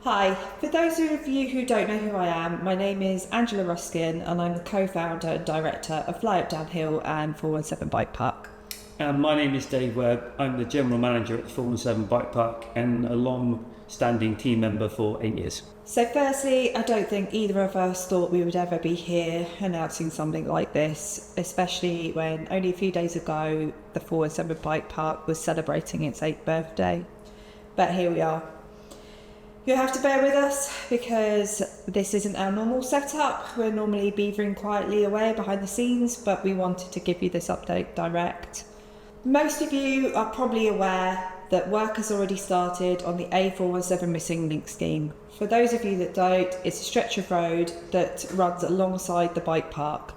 Hi, for those of you who don't know who I am, my name is Angela Ruskin and I'm the co-founder and director of Fly Up Downhill and 417 Bike Park. My name is Dave Webb. I'm the General Manager at the 417 Bike Park and a long-standing team member for 8 years. So firstly, I don't think either of us thought we would ever be here announcing something like this, especially when only a few days ago the 417 Bike Park was celebrating its 8th birthday. But here we are. You'll have to bear with us because this isn't our normal setup. We're normally beavering quietly away behind the scenes, but we wanted to give you this update direct. Most of you are probably aware that work has already started on the A417 Missing Link scheme. For those of you that don't, it's a stretch of road that runs alongside the bike park.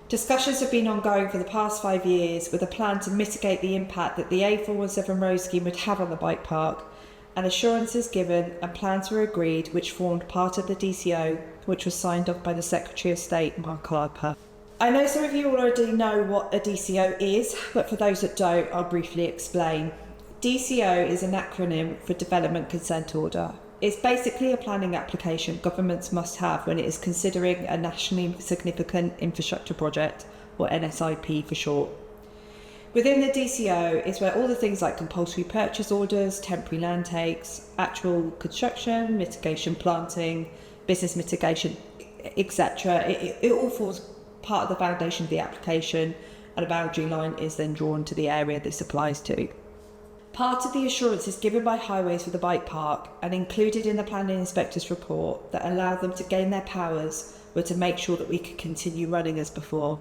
Discussions have been ongoing for the past 5 years with a plan to mitigate the impact that the A417 road scheme would have on the bike park, and assurances given and plans were agreed which formed part of the DCO, which was signed off by the Secretary of State, Mark Harper. I know some of you already know what a DCO is, but for those that don't, I'll briefly explain. DCO is an acronym for Development Consent Order. It's basically a planning application governments must have when it is considering a nationally significant infrastructure project, or NSIP for short. Within the DCO is where all the things like compulsory purchase orders, temporary land takes, actual construction, mitigation planting, business mitigation, etc. It all forms part of the foundation of the application, and a boundary line is then drawn to the area this applies to. Part of the assurances given by Highways for the bike park and included in the planning inspector's report that allowed them to gain their powers were to make sure that we could continue running as before.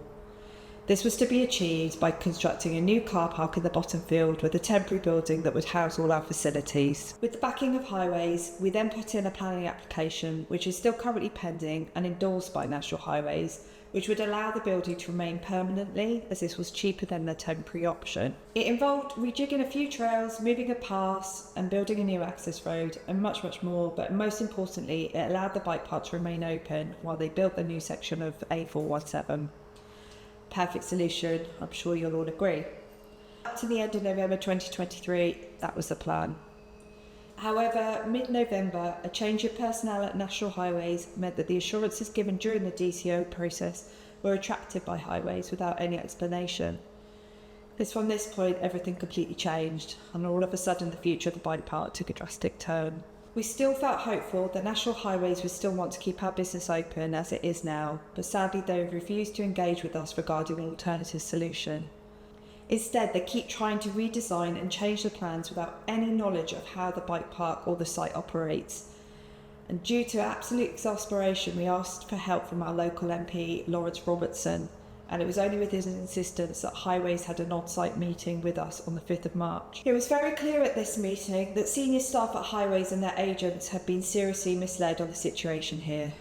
This was to be achieved by constructing a new car park in the bottom field with a temporary building that would house all our facilities. With the backing of Highways, we then put in a planning application which is still currently pending and endorsed by National Highways, which would allow the building to remain permanently as this was cheaper than the temporary option. It involved rejigging a few trails, moving a pass and building a new access road and much more, but most importantly it allowed the bike park to remain open while they built the new section of A417. Perfect solution, I'm sure you'll all agree. Up to the end of November 2023, that was the plan. However, mid-November, a change of personnel at National Highways meant that the assurances given during the DCO process were retracted by Highways without any explanation. From this point, everything completely changed, and all of a sudden the future of the bike park took a drastic turn. We still felt hopeful that National Highways would still want to keep our business open as it is now, but sadly they have refused to engage with us regarding an alternative solution. Instead, they keep trying to redesign and change the plans without any knowledge of how the bike park or the site operates. And due to absolute exasperation, we asked for help from our local MP, Lawrence Robertson, and it was only with his insistence that Highways had an on-site meeting with us on the 5th of March. It was very clear at this meeting that senior staff at Highways and their agents had been seriously misled on the situation here,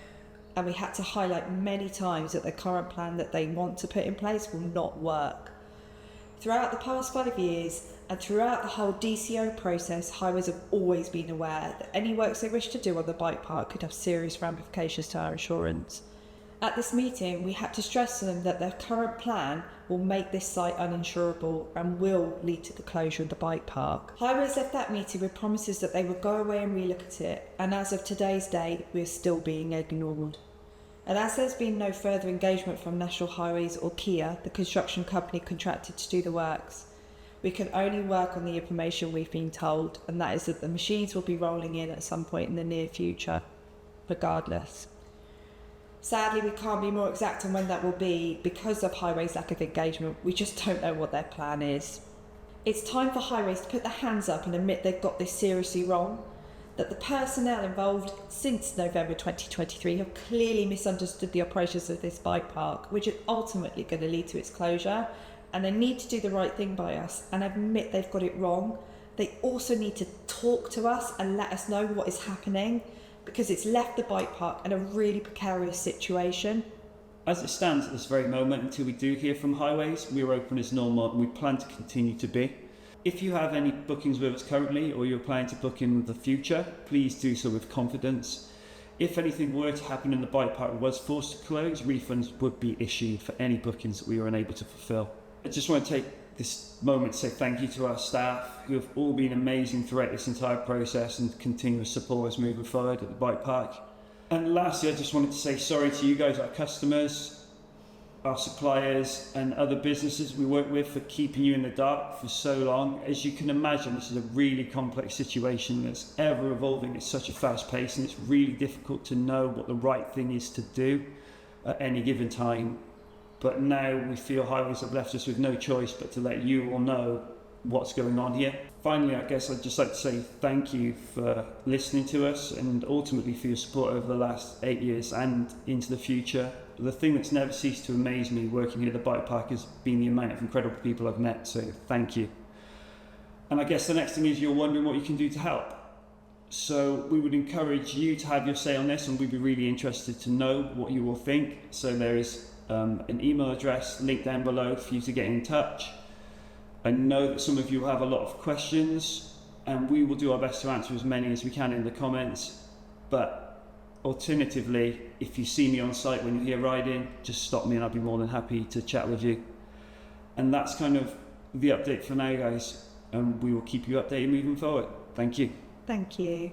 and we had to highlight many times that the current plan that they want to put in place will not work. Throughout the past 5 years and throughout the whole DCO process, Highways have always been aware that any works they wish to do on the bike park could have serious ramifications to our insurance. At this meeting, we had to stress to them that their current plan will make this site uninsurable and will lead to the closure of the bike park. Highways left that meeting with promises that they would go away and relook at it, and as of today's date, we are still being ignored. And as there's been no further engagement from National Highways or Kia, the construction company contracted to do the works, we can only work on the information we've been told, and that is that the machines will be rolling in at some point in the near future, regardless. Sadly, we can't be more exact on when that will be because of Highways' lack of engagement. We just don't know what their plan is. It's time for Highways to put their hands up and admit they've got this seriously wrong, that the personnel involved since November 2023 have clearly misunderstood the operations of this bike park, which is ultimately going to lead to its closure, and they need to do the right thing by us and admit they've got it wrong. They also need to talk to us and let us know what is happening, because it's left the bike park in a really precarious situation. As it stands at this very moment, until we do hear from Highways, we are open as normal and we plan to continue to be. If you have any bookings with us currently or you're planning to book in the future, please do so with confidence. If anything were to happen and the bike park was forced to close, refunds would be issued for any bookings that we were unable to fulfil. I just want to take this moment to say thank you to our staff who have all been amazing throughout this entire process and continuous support us moving forward at the bike park. And lastly, I just wanted to say sorry to you guys, our customers, our suppliers and other businesses we work with for keeping you in the dark for so long. As you can imagine, this is a really complex situation that's ever evolving at such a fast pace, and it's really difficult to know what the right thing is to do at any given time. But now we feel Highways have left us with no choice but to let you all know what's going on here. Finally, I guess I'd just like to say thank you for listening to us and ultimately for your support over the last 8 years and into the future. The thing that's never ceased to amaze me working here at the bike park has been the amount of incredible people I've met, so thank you. And I guess the next thing is you're wondering what you can do to help. So we would encourage you to have your say on this, and we'd be really interested to know what you all think. So there is an email address linked down below for you to get in touch. I know that some of you have a lot of questions, and we will do our best to answer as many as we can in the comments. But alternatively, if you see me on site when you're here riding, just stop me and I'll be more than happy to chat with you. And that's kind of the update for now, guys. And we will keep you updated moving forward. Thank you. Thank you.